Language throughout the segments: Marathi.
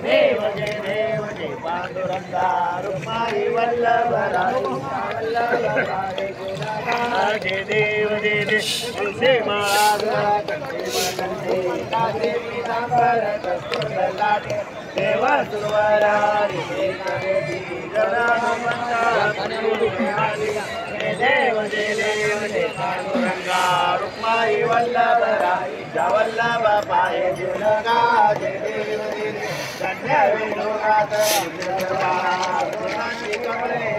देव जय पांडुरंगा रुक्माई वल्लभ जय देव तुलसी माला देवा सुरवरा देव जय पांडुरंगा रुक्माई वल्लभ वल्लभ पाय जुलगा जय देव कन्या विनोदात कमरे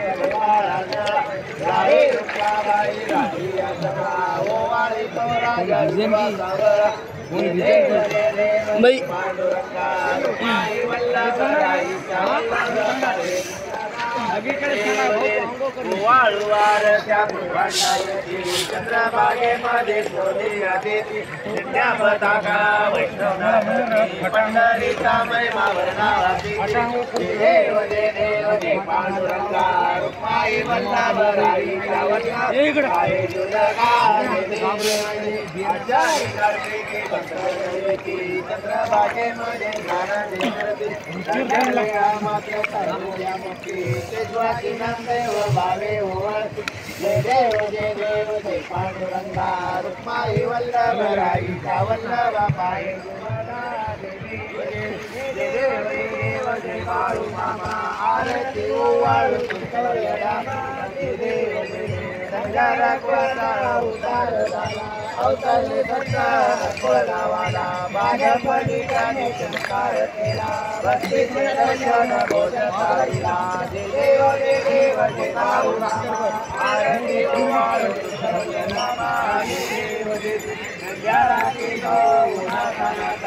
राही रुक्माबाई राही आसमा ओ वाली तो राजा भाई चंद्रभागेमध्ये सोनी अदिती त्या पताका वैष्णवंडरीचा महिमा वर्णावती देव जय पांडुरंगा रुक्माई वल्लभ राई चंद्रभागेमध्ये देव भावे ओळख जय देव जय पांडुरंगा रुक्माई वल्लभ राईचा वल्लभ पाय जय देव जय बाळू मामा आरती ओवाळू जय देव संजारा कोसा उतार अवतरले दत्त कोलावाला बाजपणी त्याने संस्कार केला भक्तीचे दर्शन बोधकारीला जय देव जय बाळू मामा आरती ओवाळू नामा जय देव जय संजारा केलो उन्हातानात